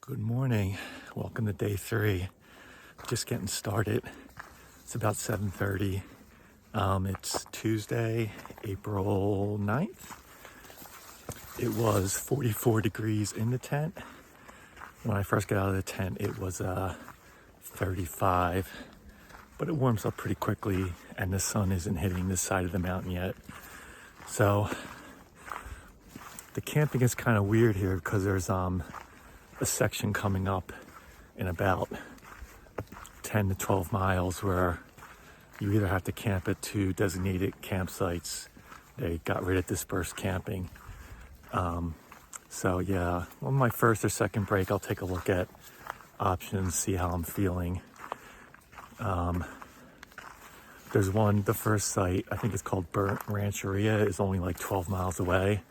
Good morning. Welcome to day 3. Just getting started. It's about 7:30. It's Tuesday, April 9th. It was 44 degrees in the tent. When I first got out of the tent, it was 35, but it warms up pretty quickly and the sun isn't hitting this side of the mountain yet. So the camping is kind of weird here because there's a section coming up in about 10 to 12 miles where you either have to camp at 2 designated campsites. They got rid of dispersed camping. So yeah, on my first or second break, I'll take a look at options, see how I'm feeling. There's the first site, I think it's called Burnt Rancheria, is only like 12 miles away.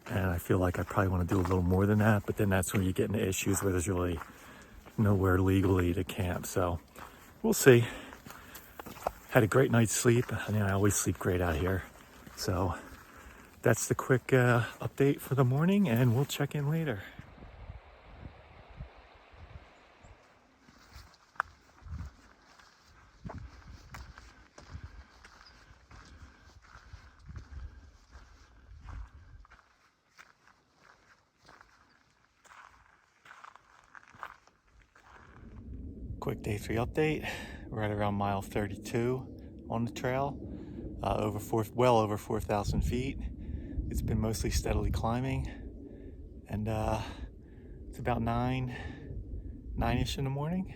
And I feel like I probably want to do a little more than that, but then that's when you get into issues where there's really nowhere legally to camp. So we'll see. Had a great night's sleep. I mean, I always sleep great out here. So that's the quick update for the morning, and we'll check in later. Quick day 3 update. We're at around mile 32 on the trail, well over 4,000 feet. It's been mostly steadily climbing, and it's about 9-ish in the morning.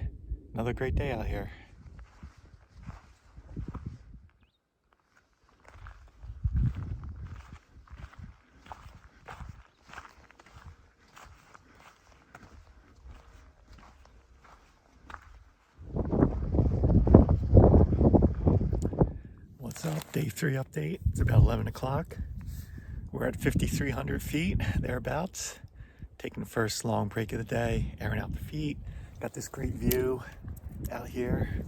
Another great day out here. What's up? Day 3 update. It's about 11 o'clock. We're at 5,300 feet, thereabouts. Taking the first long break of the day, airing out the feet. Got this great view out here.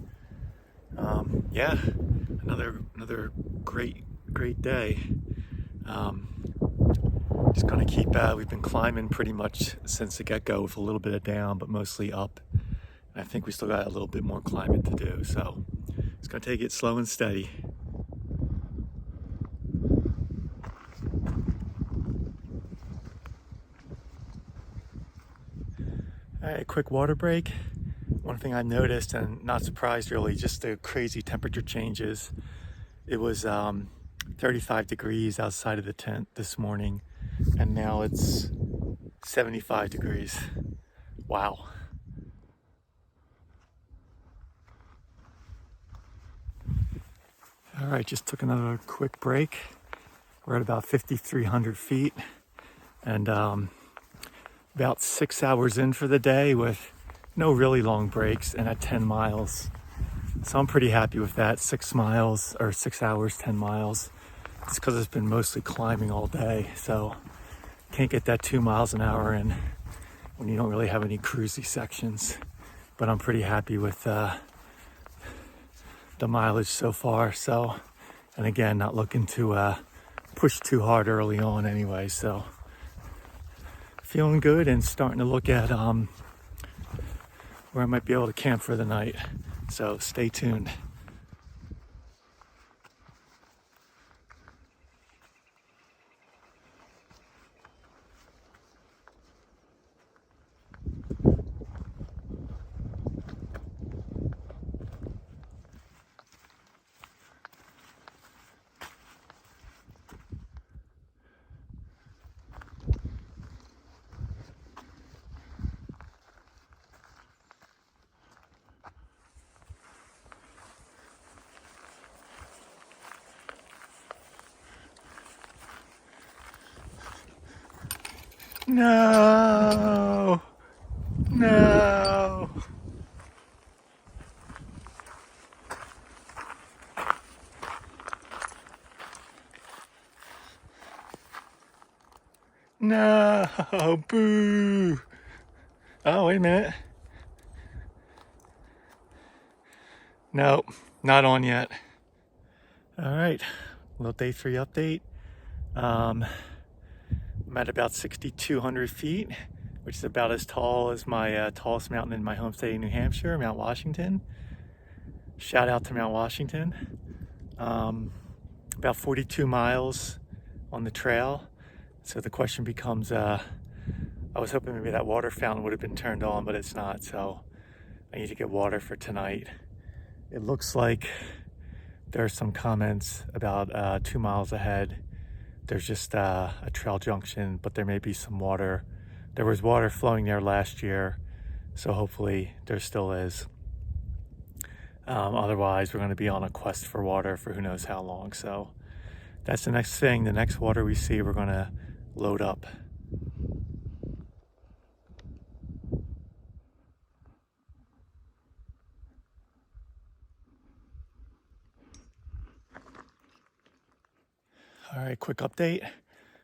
Yeah, another great day. Just gonna keep, we've been climbing pretty much since the get-go with a little bit of down, but mostly up. And I think we still got a little bit more climbing to do, so just gonna take it slow and steady. All right, quick water break. One thing I noticed, and not surprised really, just the crazy temperature changes. It was 35 degrees outside of the tent this morning, and now it's 75 degrees. Wow. All right, just took another quick break. We're at about 5,300 feet, and about 6 hours in for the day with no really long breaks and at 10 miles. So I'm pretty happy with that. 6 miles or 6 hours, 10 miles. It's because it's been mostly climbing all day. So can't get that 2 miles an hour in when you don't really have any cruisy sections. But I'm pretty happy with the mileage so far. So, and again, not looking to push too hard early on anyway. So feeling good and starting to look at where I might be able to camp for the night. So stay tuned. No! No! No! Boo! Oh, wait a minute. No, not on yet. All right, little day 3 update. I'm at about 6,200 feet. which is about as tall as my tallest mountain in my home state of New Hampshire, Mount Washington. Shout out to Mount Washington. About 42 miles on the trail. So the question becomes, I was hoping maybe that water fountain would have been turned on, but it's not. So I need to get water for tonight. It looks like there are some comments about 2 miles ahead. There's just a trail junction, but there may be some water. There was water flowing there last year, so hopefully there still is. Otherwise, we're going to be on a quest for water for who knows how long. So that's the next thing. The next water we see, we're going to load up. All right, quick update.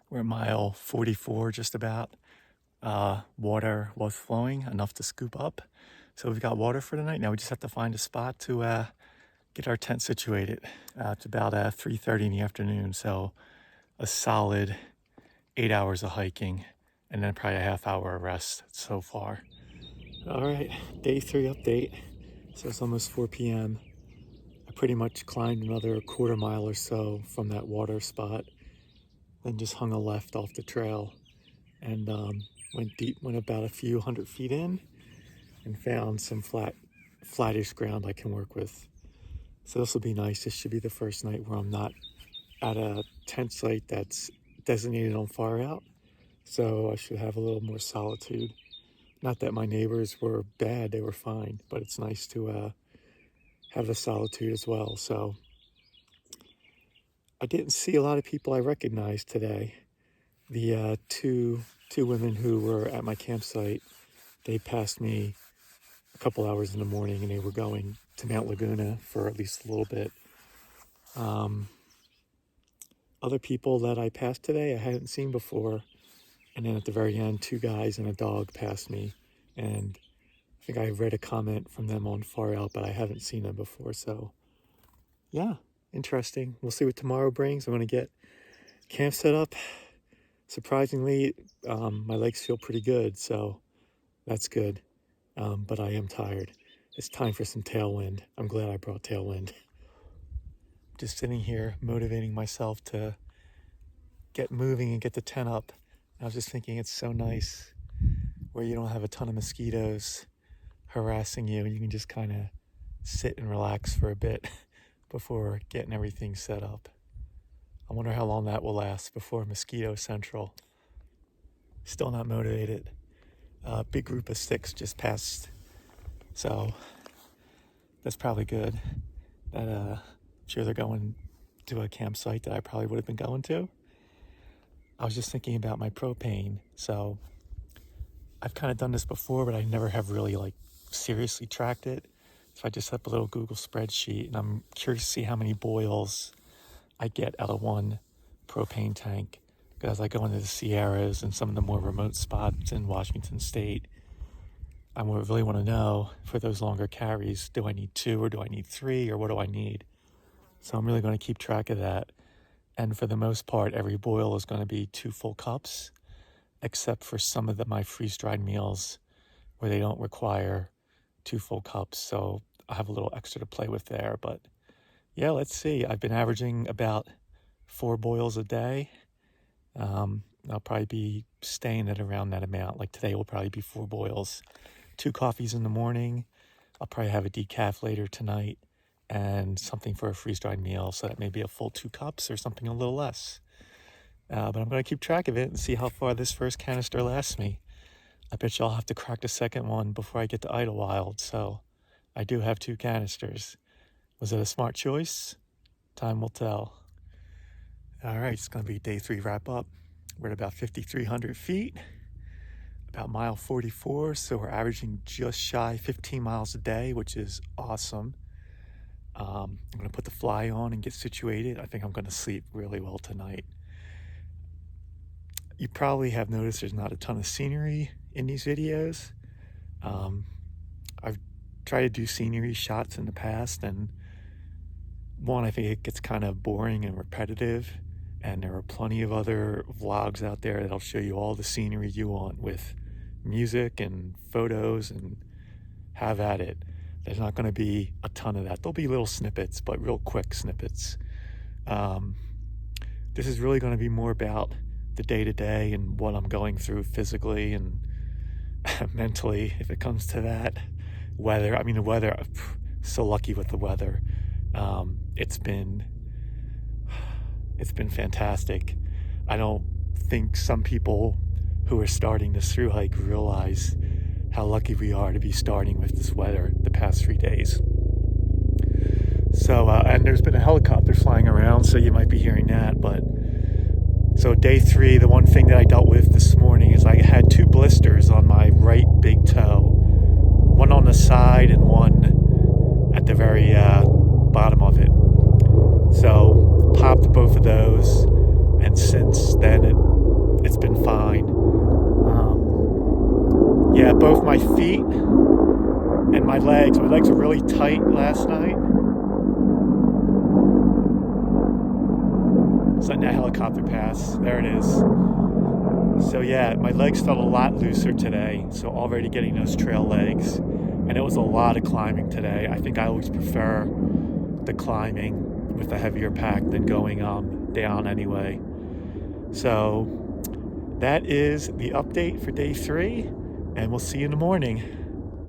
We're at mile 44, just about. Water was flowing, enough to scoop up. So we've got water for tonight. Now we just have to find a spot to get our tent situated. It's about 3:30 in the afternoon, so a solid 8 hours of hiking and then probably a half hour of rest so far. All right, day 3 update. So it's almost 4 p.m. I pretty much climbed another quarter mile or so from that water spot, then just hung a left off the trail and went about a few hundred feet in and found some flattish ground I can work with. So this will be nice. This should be the first night where I'm not at a tent site that's designated on far out. So I should have a little more solitude. Not that my neighbors were bad, they were fine, but it's nice to have the solitude as well. So I didn't see a lot of people I recognized today. The two women who were at my campsite, they passed me a couple hours in the morning and they were going to Mount Laguna for at least a little bit. Other people that I passed today I hadn't seen before. And then at the very end, 2 guys and a dog passed me. And I think I read a comment from them on Far Out, but I haven't seen them before. So yeah, interesting. We'll see what tomorrow brings. I'm going to get camp set up. Surprisingly, my legs feel pretty good, so that's good. But I am tired. It's time for some tailwind. I'm glad I brought tailwind. Just sitting here motivating myself to get moving and get the tent up. I was just thinking it's so nice where you don't have a ton of mosquitoes harassing you. You can just kind of sit and relax for a bit before getting everything set up. I wonder how long that will last before Mosquito Central. Still not motivated. Big group of 6 just passed, so that's probably good. That I'm sure they're going to a campsite that I probably would have been going to. I was just thinking about my propane. So I've kind of done this before, but I never have really seriously tracked it. So I just set up a little Google spreadsheet, and I'm curious to see how many boils I get out of one propane tank. Because as I go into the Sierras and some of the more remote spots in Washington State, I really want to know for those longer carries, do I need 2 or do I need 3 or what do I need? So I'm really going to keep track of that. And for the most part, every boil is going to be 2 full cups, except for some of my freeze-dried meals where they don't require 2 full cups. So I have a little extra to play with there. But yeah, let's see. I've been averaging about 4 boils a day. I'll probably be staying at around that amount. Like today will probably be 4 boils, 2 coffees in the morning. I'll probably have a decaf later tonight and something for a freeze-dried meal. So that may be a full 2 cups or something a little less. But I'm going to keep track of it and see how far this first canister lasts me. I bet you I'll have to crack the second one before I get to Idlewild. So I do have 2 canisters. Was it a smart choice? Time will tell. All right, it's going to be day 3 wrap up. We're at about 5,300 feet, about mile 44. So we're averaging just shy 15 miles a day, which is awesome. I'm going to put the fly on and get situated. I think I'm going to sleep really well tonight. You probably have noticed there's not a ton of scenery in these videos. I've tried to do scenery shots in the past, and one, I think it gets kind of boring and repetitive, and there are plenty of other vlogs out there that'll show you all the scenery you want with music and photos and have at it. There's not going to be a ton of that. There'll be little snippets, but real quick snippets. This is really going to be more about the day-to-day and what I'm going through physically and mentally, if it comes to that. The weather, I'm so lucky with the weather. It's been fantastic. I don't think some people who are starting this through hike realize how lucky we are to be starting with this weather the past 3 days. So, and there's been a helicopter flying around, so you might be hearing that. But so day 3, the one thing that I dealt with this morning is I had 2 blisters on my right big toe, one on the side and one at the very bottom of it. So popped both of those, and since then it's been fine. Yeah, both my feet and my legs were really tight last night. So letting that helicopter pass, there it is. So yeah, my legs felt a lot looser today, so already getting those trail legs. And it was a lot of climbing today. I think I always prefer the climbing with a heavier pack than going down anyway. So that is the update for day 3, and we'll see you in the morning.